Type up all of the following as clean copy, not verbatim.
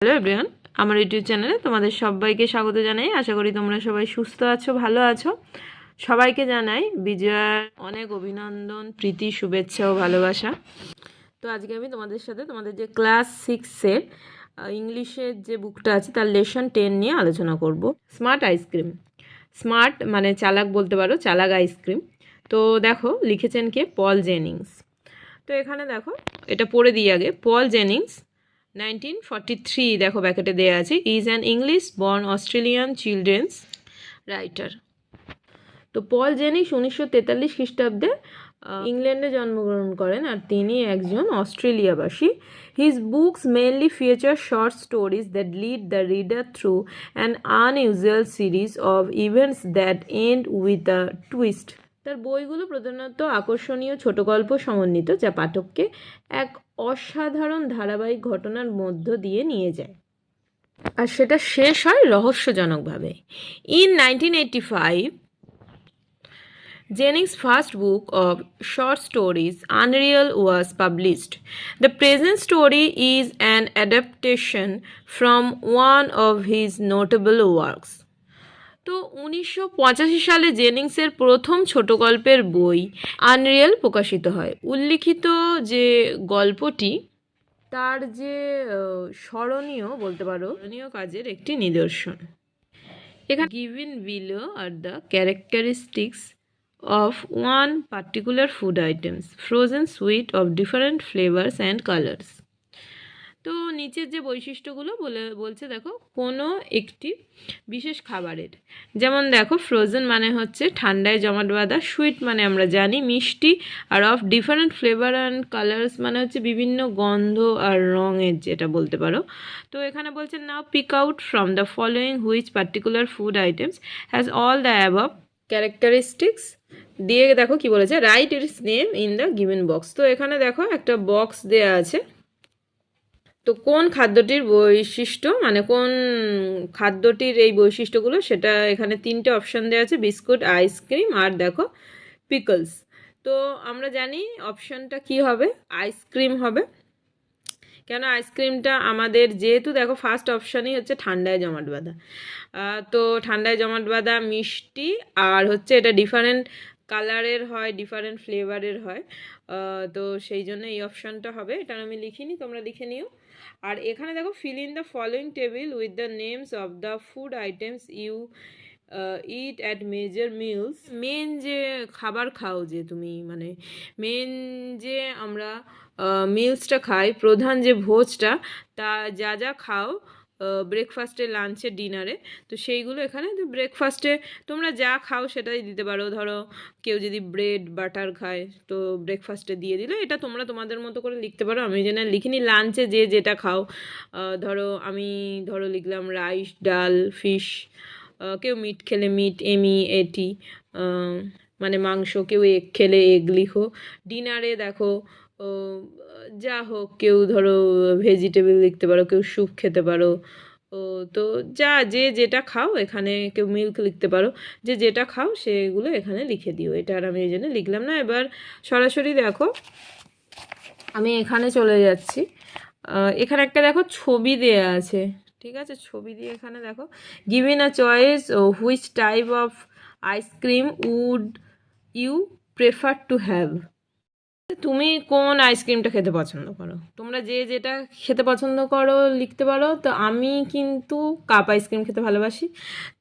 Hello everyone, আমার YouTube চ্যানেলে তোমাদের সবাইকে স্বাগত জানাই। আশা করি তোমরা সবাই সুস্থ আছো, ভালো আছো। সবাইকে জানাই বিজয়ার অনেক অভিনন্দন, প্রীতি, শুভেচ্ছা ও ভালোবাসা। তো আজকে আমি তোমাদের সাথে তোমাদের যে ক্লাস 6-এর ইংলিশের যে বুকটা আছে তার লেসন 10 নিয়ে আলোচনা করব। Smart ice cream. স্মার্ট মানে চালাক বলতে পারো, চালাক আইসক্রিম। তো দেখো লিখেছেন কে? পল জেনিংস। তো এখানে দেখো এটা পড়ে দিই আগে। পল জেনিংস 1943 দেখো ব্যাকেটে দেওয়া আছে, is an English born Australian children's writer. তো পল জেনিংস 1943 খ্রিস্টাব্দে ইংল্যান্ডে জন্মগ্রহণ করেন আর তিনি একজন অস্ট্রেলিয়াবাসী। His books mainly feature short stories that lead the reader through an unusual series of events that end with a twist. তার বইগুলো প্রধানত আকর্ষণীয় ছোট গল্প সমন্বিত, যা পাঠককে এক অসাধারণ ধারাবাহিক ঘটনার মধ্য দিয়ে নিয়ে যায় আর সেটা শেষ হয় রহস্যজনকভাবে। In 1985 Jennings' first book of short stories, Unreal, was published. The present story is an adaptation from one of his notable works. তো 1985 সালে জেনিংসের প্রথম ছোট গল্পের বই আনরিয়েল প্রকাশিত হয়। উল্লিখিত যে গল্পটি তার যে স্মরণীয় বলতে পারো, স্মরণীয় কাজের একটি নিদর্শন। এখানে given below are the characteristics of one particular food items, frozen sweet of different flavors and colors. তো নিচের যে বৈশিষ্ট্যগুলো বলছে দেখো কোনো একটি বিশেষ খাবারের, যেমন দেখো ফ্রোজেন মানে হচ্ছে ঠান্ডায় জমাট বাঁধা, সুইট মানে আমরা জানি মিষ্টি, are of different flavour and colours মানে হচ্ছে বিভিন্ন গন্ধ আর রঙের, যেটা বলতে পারো। তো এখানে বলছে now pick out from the following which particular food items has all the above characteristics দিয়ে দেখো কি বলেছে, write its name in the given box. তো এখানে দেখো একটা বক্স দেয়া আছে। তো কোন খাদ্যটির বৈশিষ্ট্য মানে কোন খাদ্যটির এই বৈশিষ্ট্যগুলো সেটা এখানে তিনটে অপশান দেওয়া আছে, বিস্কুট, আইসক্রিম আর দেখো পিকলস। তো আমরা জানি অপশানটা কি হবে, আইসক্রিম হবে। কেন আইসক্রিমটা আমাদের যেহেতু দেখো ফার্স্ট অপশানই হচ্ছে ঠান্ডায় জমাট বাঁধা, তো ঠান্ডায় জমাট বাঁধা মিষ্টি আর হচ্ছে এটা ডিফারেন্ট কালারের হয়, ডিফারেন্ট ফ্লেভারের হয়, তো সেই জন্য এই অপশানটা হবে। এটা আমি লিখিনি, তোমরা লিখে নিও। আর এখানে দেখো fill in the following table with the names of the food items you eat at major meals. Main যে খাবার খাও যে তুমি, মানে মেন যে আমরা মিলসটা খাই, প্রধান যে ভোজটা, তা যা যা খাও ব্রেকফাস্টে, লাঞ্চে, ডিনারে, তো সেইগুলো এখানে ব্রেকফাস্টে তোমরা যা খাও সেটাই দিতে পারো। ধরো কেউ যদি ব্রেড বাটার খায় তো ব্রেকফাস্টে দিয়ে দিলে, এটা তোমরা তোমাদের মতো করে লিখতে পারো, আমি যেন লিখিনি। লাঞ্চে যে যেটা খাও, আমি লিখলাম রাইস, ডাল, ফিশ, কেউ মিট খেলে মিট, এমি, এটি মানে মাংস, কেউ এগ খেলে এগ লিখো। ডিনারে দেখো যা হোক, কেউ ধরো ভেজিটেবল লিখতে পারো, কেউ স্যুপ খেতে পারো। তো যা যে যেটা খাও, এখানে কেউ মিল্ক লিখতে পারো, যে যেটা খাও সেগুলো এখানে লিখে দিও। এটা আর আমি এই জন্য লিখলাম না। এবার সরাসরি দেখো আমি এখানে চলে যাচ্ছি। এখানে একটা দেখো ছবি দেয়া আছে, ঠিক আছে? ছবি দিয়ে এখানে দেখো given a choice which type of ice cream would you prefer to have. তুমি কোন আইসক্রিমটা খেতে পছন্দ করো? তোমরা যে যেটা খেতে পছন্দ করো লিখতে পারো। তো আমি কিন্তু কাপ আইসক্রিম খেতে ভালোবাসি,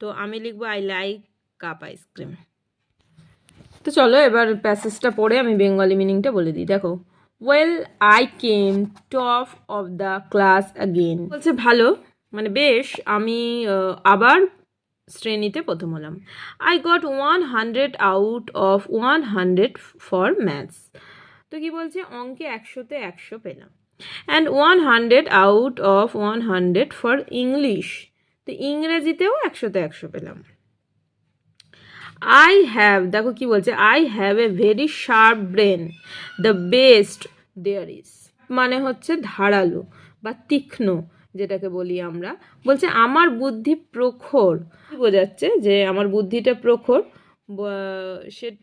তো আমি লিখবো আই লাইক কাপ আইসক্রিম। তো চলো এবার প্যাসেজটা পড়ে আমি বেঙ্গলি মিনিংটা বলে দিই। দেখো, well I came top of the class again, বলছে ভালো মানে বেশ, আমি আবার শ্রেণীতে প্রথম হলাম। I got 100 out of 100 for maths. তো কি বলছে, অঙ্কে 100-তে 100 পেলাম। And 100 out of 100 for English, তো ইংরেজিতেও 100-তে 100 পেলাম। আই হ্যাভ, দেখো কি বলছে, I have a very sharp brain, the best there is, মানে হচ্ছে ধারালো বা তীক্ষ্ণ যেটাকে বলি আমরা। বলছে আমার বুদ্ধি প্রখর, বোঝাচ্ছে যে আমার বুদ্ধিটা প্রখর,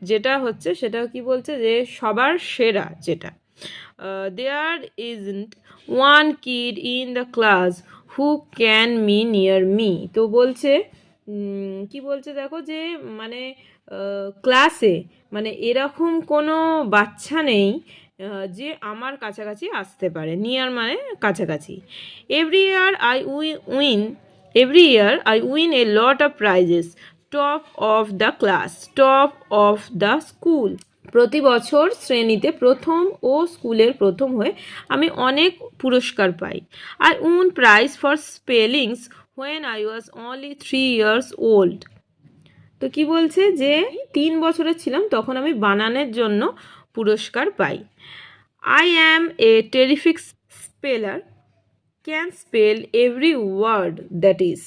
যেটা হচ্ছে সেটা কি বলছে যে সবার সেরা যেটা। There isn't one kid in the class who can me near me. তো বলছে কি বলছে দেখো যে মানে ক্লাসে মানে এরকম কোনো বাচ্চা নেই যে আমার কাছাকাছি আসতে পারে। নিয়ার মানে কাছাকাছি। Every year I win every year I win A lot of prices, top of the class, top of the school. প্রতি বছর শ্রেণীতে প্রথম ও স্কুলের প্রথম হয়ে আমি অনেক পুরস্কার পাই। I win prize for spellings when I was only 3 years old. তো কি বলছে যে 3 বছরের ছিলাম তখন আমি বানানের জন্য পুরস্কার পাই। I am a terrific speller, can spell every word that is.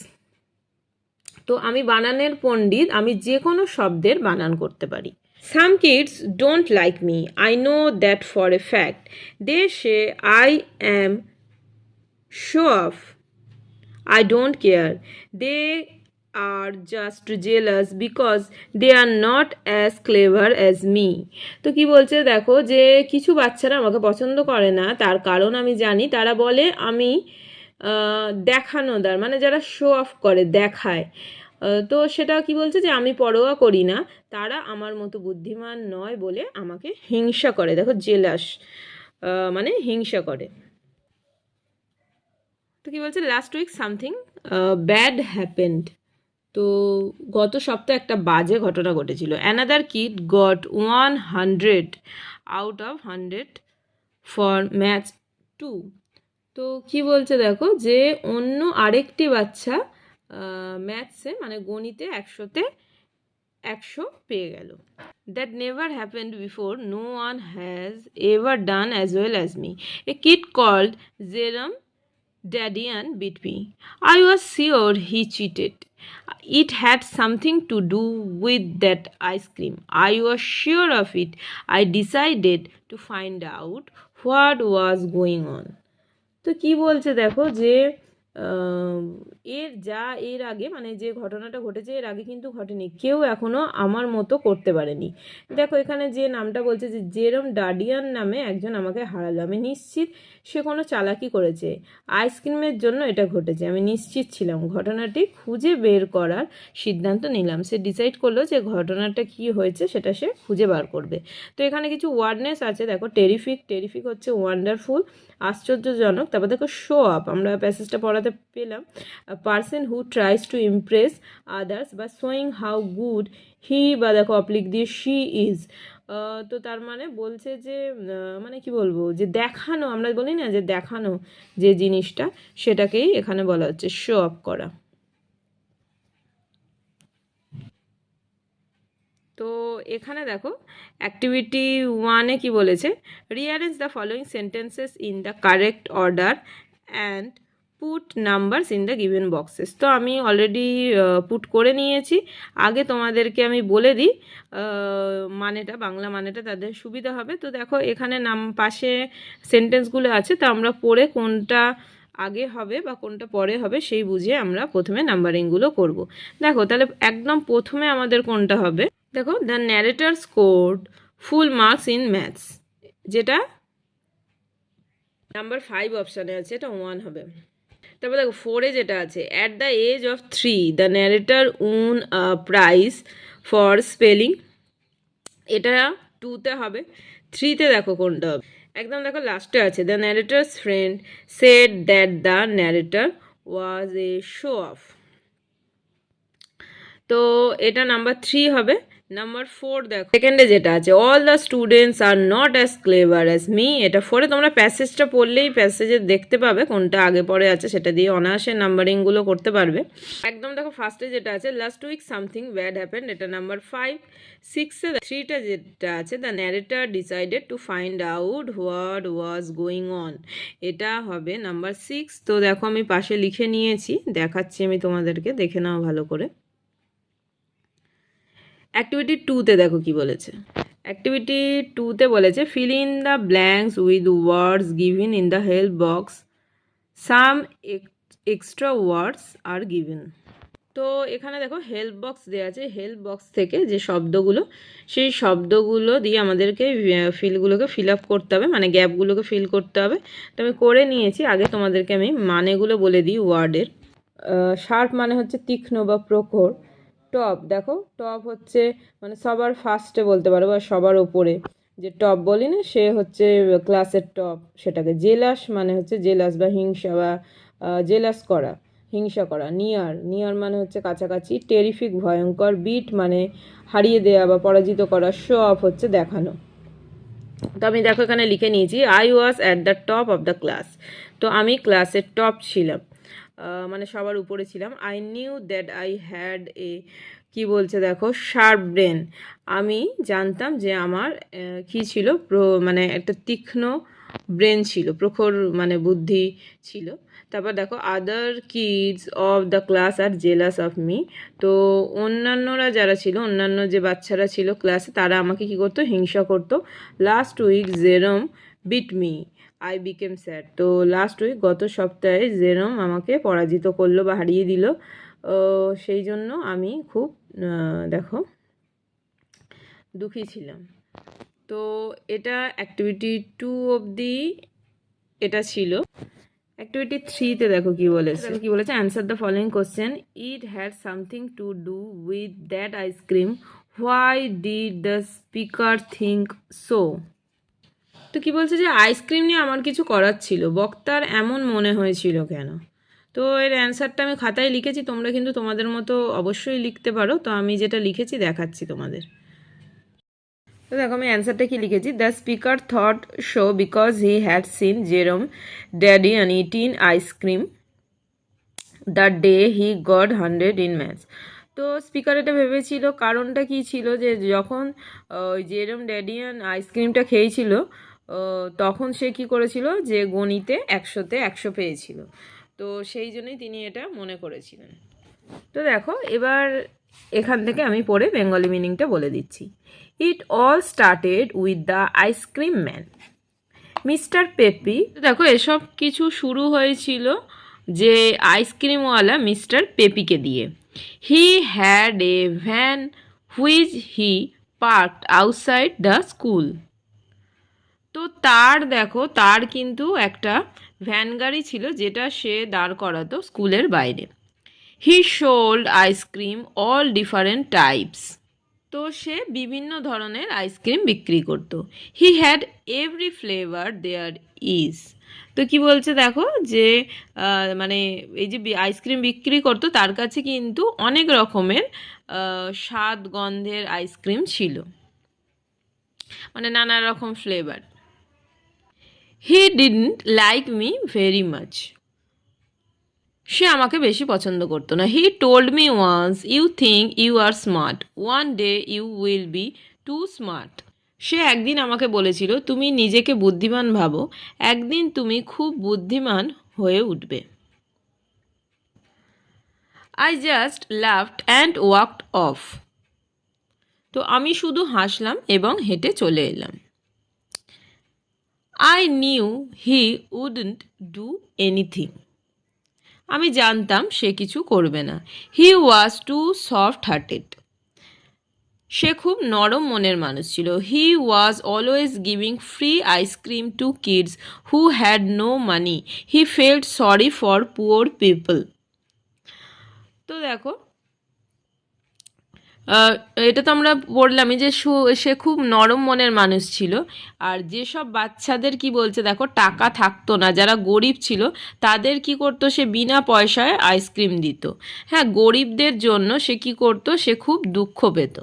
তো আমি বানানের পণ্ডিত, আমি যে কোনো শব্দের বানান করতে পারি। Some kids don't like me. I know that for a fact. They say I am show off. I don't care. They are just jealous because they are not as clever as me. তো কি বলছে দেখো যে কিছু বাচ্চারা আমাকে পছন্দ করে না, তার কারণ আমি জানি। তারা বলে আমি দেখানোদার, মানে যারা শো অফ করে, দেখায়। তো সেটা কি বলছে যে আমি পরোয়া করি না, তারা আমার মতো বুদ্ধিমান নয় বলে আমাকে হিংসা করে। দেখো জেলাস মানে হিংসা করে। তো কি বলছে last week something bad happened. তো গত সপ্তাহে একটা বাজে ঘটনা ঘটেছিল। Another kid got 100 out of 100 for maths 2। তো কি বলছে দেখো যে অন্য আরেকটি বাচ্চা ম্যাথসে মানে গণিতে 100-তে 100 পেয়ে গেল। That never happened before, no one has ever done as well as me. A kid called Jerome Dadian beat me. I was sure he cheated. It had something to do with that ice cream. I was sure of it. I decided to find out what was going on. তো কি বলছে দেখো যে এর আগে মানে যে ঘটনাটা ঘটেছে এর আগে কিন্তু ঘটেনি, কেউ এখনও আমার মতো করতে পারেনি। দেখো এখানে যে নামটা বলছে যে জেরম ডাডিয়ান নামে একজন আমাকে হারালো। আমি নিশ্চিত সে কোনো চালাকি করেছে, আইসক্রিমের জন্য এটা ঘটেছে। আমি নিশ্চিত ছিলাম, ঘটনাটি খুঁজে বের করার সিদ্ধান্ত নিলাম। সে ডিসাইড করলো যে ঘটনাটা কি হয়েছে সেটা সে খুঁজে বার করবে। তো এখানে কিছু ওয়ার্ডনেস আছে দেখো, টেরিফিক হচ্ছে ওয়ান্ডারফুল, আশ্চর্যজনক। তারপর দেখো শো আপ, আমরা প্যাসেজটা পড়াতে পেলাম। Person who tries to Impress others বা শোয়িং হাউ গুড হি, বা দেখো অপ্লিক দিয়ে শি ইজ। তো তার মানে বলছে যে মানে কি বলবো যে দেখানো, আমরা বলি না যে দেখানো যে জিনিসটা, সেটাকেই এখানে বলা হচ্ছে শো অফ করা। তো এখানে দেখো অ্যাক্টিভিটি 1-এ কি বলেছে, rearrange the following sentences in the correct order and put numbers in the given boxes. তো আমি অলরেডি পুট করে নিয়েছি। আগে তোমাদেরকে আমি বলে দিই মানেটা, বাংলা মানেটা, তাদের সুবিধা হবে। তো দেখো এখানে পাশে সেন্টেন্সগুলো আছে, তো আমরা পড়ে কোনটা আগে হবে বা কোনটা পরে হবে সেই বুঝে আমরা প্রথমে নাম্বারিংগুলো করব। দেখো তাহলে একদম প্রথমে আমাদের কোনটা হবে, দেখো the narrator scored full marks in maths, যেটা নাম্বার 5 অপশানে আছে, এটা 1 হবে। তারপর দেখো 4-এ যেটা আছে, at the age of 3 the narrator won a prize for spelling, এটা 2-তে হবে। 3-তে দেখো কোনটা হবে, একদম দেখো লাস্টে আছে, the narrator's friend said that the narrator was A show off. তো এটা নাম্বার 3 হবে। নাম্বার 4 দেখো সেকেন্ডে যেটা আছে, all the students are not as clever as me. এটা 4-এ তোমরা প্যাসেজটা পড়লেই প্যাসেজে দেখতে পাবে কোনটা আগে পরে আছে, সেটা দিয়ে অনায়াসে নাম্বারিংগুলো করতে পারবে। একদম দেখো ফার্স্টে যেটা আছে, last week something bad happened, এটা নাম্বার 5। 6-এ 3টা যেটা আছে, the narrator decided to find out what was going on, এটা হবে নাম্বার 6। তো দেখো আমি পাশে লিখে নিয়েছি, দেখাচ্ছি আমি তোমাদেরকে, দেখে নাও ভালো করে। অ্যাক্টিভিটি 2-তে দেখো কি বলেছে, অ্যাক্টিভিটি 2-তে বলেছে feel in the blanks with words given in the help box, some extra words are given. তো এখানে দেখো হেল্প বক্স দেওয়া আছে, হেল্প বক্স থেকে যে শব্দগুলো, সেই শব্দগুলো দিয়ে আমাদেরকে ফিলগুলোকে ফিল আপ করতে হবে, মানে গ্যাপগুলোকে ফিল করতে হবে। তো আমি করে নিয়েছি। আগে তোমাদেরকে আমি মানেগুলো বলে দিই ওয়ার্ডের। শার্প মানে হচ্ছে তীক্ষ্ণ বা প্রখর। টপ, দেখো টপ হচ্ছে মানে সবার ফার্স্টে বলতে পারো বা সবার ওপরে যে টপ বলি না, সে হচ্ছে ক্লাসের টপ সেটাকে। জেলাস মানে হচ্ছে জেলাস বা হিংসা বা জেলাস করা, হিংসা করা। নিয়ার, নিয়ার মানে হচ্ছে কাছাকাছি। টেরিফিক ভয়ঙ্কর। বিট মানে হারিয়ে দেওয়া বা পরাজিত করা। শো অফ হচ্ছে দেখানো। তো আমি দেখো এখানে লিখে নিয়েছি I was at the top of the class. তো আমি ক্লাসের টপ ছিলাম, মানে সবার উপরে ছিলাম। I knew that I had a, কি বলছে দেখো, শার্প ব্রেন। আমি জানতাম যে আমার কি ছিল, মানে একটা তীক্ষ্ণ ব্রেন ছিল, প্রখর মানে বুদ্ধি ছিল। তারপর দেখো other kids of the class are jealous of me. তো অন্যান্যরা যারা ছিল, অন্যান্য যে বাচ্চারা ছিল ক্লাসে, তারা আমাকে কি করতো, হিংসা করতো। Last week Jerome beat me, I became sad. তো লাস্ট উইক গত সপ্তাহে জেরম আমাকে পরাজিত করলো বা হারিয়ে দিল, সেই জন্য আমি খুব দেখো দুঃখী ছিলাম। তো এটা অ্যাক্টিভিটি 2 অবধি এটা ছিল। অ্যাক্টিভিটি 3তে দেখো কি বলেছে, answer the following question. It had something to do with that ice cream, why did the speaker think so. তো কি বলছে যে আইসক্রিম নিয়ে আমার কিছু করার ছিল, বক্তার এমন মনে হয়েছিল কেন। তো এর অ্যান্সারটা আমি খাতায় লিখেছি, তোমরা কিন্তু তোমাদের মতো অবশ্যই লিখতে পারো। তো আমি যেটা লিখেছি দেখাচ্ছি তোমাদের। তো দেখো আমি অ্যান্সারটা কি লিখেছি, the speaker thought show because he had seen Jerome daddy and e-TIN ice cream the day he got 100 in maths. তো স্পিকার এটা ভেবেছিল, কারণটা কি ছিল, যে যখন ওই জেরম ড্যাডিয়ান আইসক্রিমটা খেয়েছিল, তখন সে কি করেছিল, যে গণিতে 100তে 100 পেয়েছিল। তো সেই জন্যই তিনি এটা মনে করেছিলেন। তো দেখো এবার এখান থেকে আমি পড়ে বেঙ্গলি মিনিংটা বলে দিচ্ছি। It all started with the ice cream man mister peppy. দেখো এসব কিছু শুরু হয়েছিল যে আইসক্রিমওয়ালা মিস্টার পেপিকে দিয়ে। He had a van which he parked outside the school. তো তার কিন্তু একটা ভ্যান গাড়ি ছিল, যেটা সে দাঁড় করাতো স্কুলের বাইরে। He sold ice cream all different types. তো সে বিভিন্ন ধরনের আইসক্রিম বিক্রি করত। He had every flavour there is. তো কি বলছে দেখো, যে মানে এই যে আইসক্রিম বিক্রি করতো, তার কাছে কিন্তু অনেক রকমের স্বাদ গন্ধের আইসক্রিম ছিল, মানে নানা রকম flavour. He didn't like me very much. সে আমাকে বেশি পছন্দ করতো না। He told me once, you think you are smart, one day you will be too smart. সে একদিন আমাকে বলেছিল, তুমি নিজেকে বুদ্ধিমান ভাবো, একদিন তুমি খুব বুদ্ধিমান হয়ে উঠবে। I just laughed and walked off. তো আমি শুধু হাসলাম এবং হেঁটে চলে এলাম। I knew he wouldn't do anything. আমি জানতাম সে কিছু করবে না। He was too soft hearted. সে খুব নরম মনের মানুষ ছিল। He was always giving free ice cream to kids who had no money. He felt sorry for poor people. তো দেখো এটা তো আমরা বললামই যে সে খুব নরম মনের মানুষ ছিল। আর যেসব বাচ্চাদের কি বলছে দেখো টাকা থাকতো না, যারা গরিব ছিল, তাদের কি করতো, সে বিনা পয়সায় আইসক্রিম দিত। হ্যাঁ, গরিবদের জন্য সে কি করতো, সে খুব দুঃখ পেত।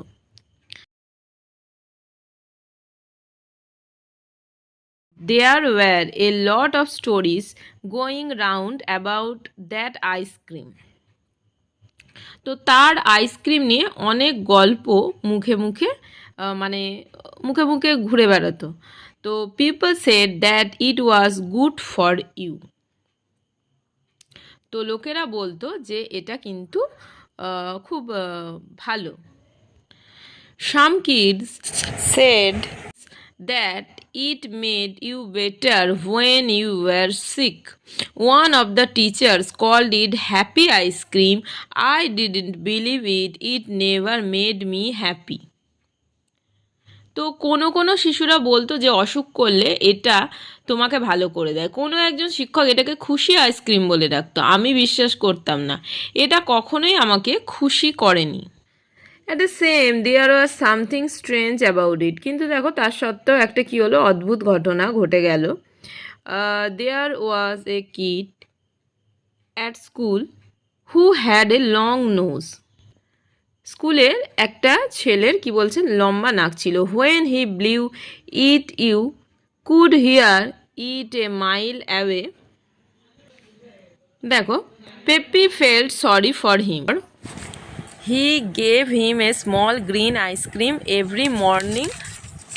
There were a lot of stories going round about that ice cream. তো তার আইসক্রিম নিয়ে অনেক গল্প মুখে মুখে মানে মুখে মুখে ঘুরে বেড়াতো। তো people said that it was good for you. তো লোকেরা বলতো যে এটা কিন্তু খুব ভালো। Some kids said that it made you better when you were sick. One of the teachers called it happy ice cream. I didn't believe it. It never made me happy. তো কোনো কোনো শিশুরা বলতো যে অসুখ করলে এটা তোমাকে ভালো করে দেয়। কোনো একজন শিক্ষক এটাকে খুশি আইসক্রিম বলে ডাকতো। আমি বিশ্বাস করতাম না, এটা কখনোই আমাকে খুশি করেনি। At the same there was something strange about it. কিন্তু দেখো তার সত্ত্বেও একটা কী হলো, অদ্ভুত ঘটনা ঘটে গেল। There was a kid at school who had a long nose. স্কুলের একটা ছেলের কি বলছেন লম্বা নাক ছিল। When he blew it you could hear it a mile away. দেখো Peppy felt sorry for him. He gave him a small green ice cream every morning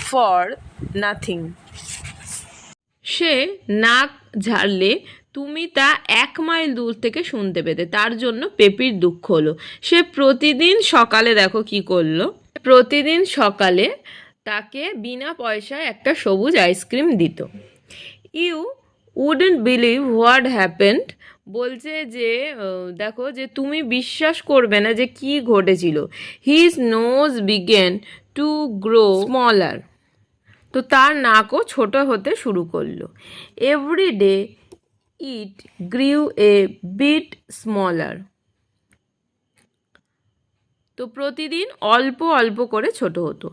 for nothing. সে নাক ঝাড়লে তুমি তা 1 মাইল দূর থেকে শুনতে পেতে, তার জন্য পেপির দুঃখ হলো। সে প্রতিদিন সকালে দেখো কি করলো, প্রতিদিন সকালে তাকে বিনা পয়সায় একটা সবুজ আইসক্রিম দিত। You wouldn't believe what happened. বলছে যে দেখো যে তুমি বিশ্বাস করবে না যে কি ঘটেছিল। His nose began to grow smaller. তো তার নাকও ছোট হতে শুরু করলো। Every day it grew a bit smaller. তো প্রতিদিন অল্প অল্প করে ছোট হতো।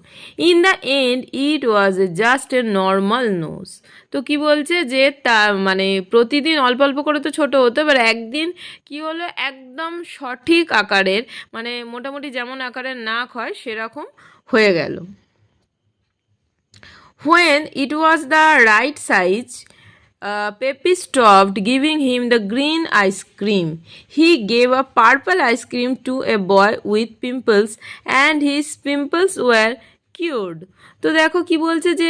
In the end it was just a normal nose. তো কি বলছে যে তা মানে প্রতিদিন অল্প অল্প করে তো ছোট হতো, এবার একদিন কি হলো একদম সঠিক আকারের, মানে মোটামুটি যেমন আকারের নাক হয় সেরকম হয়ে গেল। When it was the right size, Peppy stopped giving him the green ice cream. He gave a purple ice cream to a boy with pimples, and his pimples were cured. তো দেখো কি বলছে যে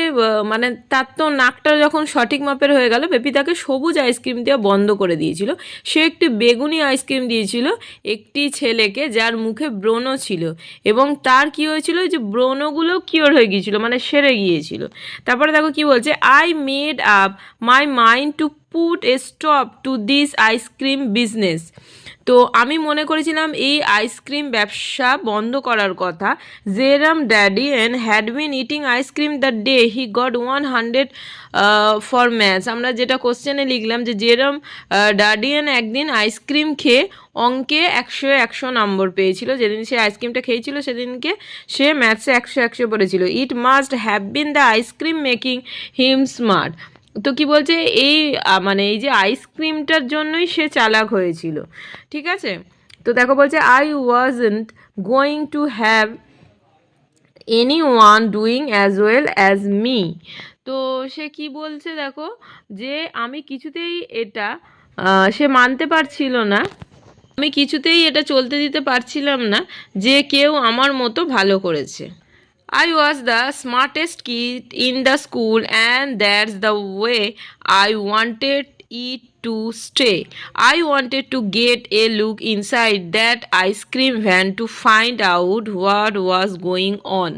মানে তার তো নাকটা যখন সঠিক মাপের হয়ে গেল, পেপি তাকে সবুজ আইসক্রিম দেওয়া বন্ধ করে দিয়েছিল। সে একটি বেগুনি আইসক্রিম দিয়েছিল একটি ছেলেকে যার মুখে ব্রণ ছিল, এবং তার কি হয়েছিল যে ব্রণগুলো কিওর হয়ে গিয়েছিল, মানে সেরে গিয়েছিল। তারপরে দেখো কি বলছে, I made up my mind to put a stop to this ice cream business. তো আমি মনে করেছিলাম এই আইসক্রিম ব্যবসা বন্ধ করার কথা। Jerome Dadien had been eating ice cream the day he got 100 for maths. আমরা যেটা কোশ্চেনে লিখলাম যে জেরাম ড্যাডিয়েন একদিন আইসক্রিম খেয়ে অঙ্কে 100 নম্বর পেয়েছিল। যেদিন সে আইসক্রিমটা খেয়েছিল সেদিনকে সে ম্যাথসে 100 পড়েছিল। It must have been the ice cream making him smart. তো কি বলছে এই মানে এই যে আইসক্রিমটার জন্যই সে চালাক হয়েছিল, ঠিক আছে। তো দেখো বলছে I wasn't going to have any one doing as well as me. তো সে কি বলছে দেখো যে আমি কিছুতেই এটা সে মানতে পারছিল না, আমি কিছুতেই এটা চলতে দিতে পারছিলাম না যে কেউ আমার মতো ভালো করেছে। I was the smartest kid in the school, and that's the way I wanted it to stay. I wanted to get a look inside that ice cream van to find out what was going on.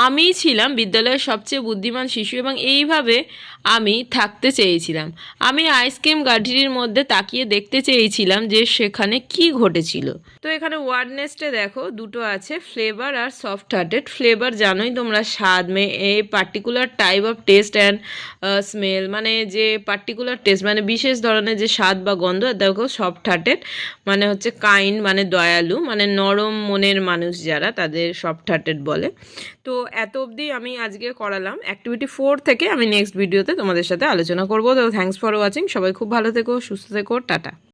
আমিই ছিলাম বিদ্যালয়ের সবচেয়ে বুদ্ধিমান শিশু, এবং এইভাবে আমি থাকতে চেয়েছিলাম। আমি আইসক্রিম গাড়িটির মধ্যে তাকিয়ে দেখতে চেয়েছিলাম যে সেখানে কি ঘটেছিল। তো এখানে ওয়ার্ড নেস্টে দেখো দুটো আছে, ফ্লেভার আর সফট হার্টেড। ফ্লেভার জানোই তোমরা স্বাদ, এই particular type of test and smell, মানে যে পার্টিকুলার টেস্ট মানে বিশেষ ধরনের যে স্বাদ বা গন্ধ। আর দেখো সফট হার্টেড মানে হচ্ছে কাইন্ড, মানে দয়ালু, মানে নরম মনের মানুষ যারা তাদের সফট হার্টেড বলে। তো এত অবধি আমি আজকে করালাম। অ্যাক্টিভিটি 4 থেকে আমি নেক্সট ভিডিওতে তোমাদের সাথে আলোচনা করবো। তো থ্যাঙ্কস ফর ওয়াচিং। সবাই খুব ভালো থেকো, সুস্থ থেকো, টাটা।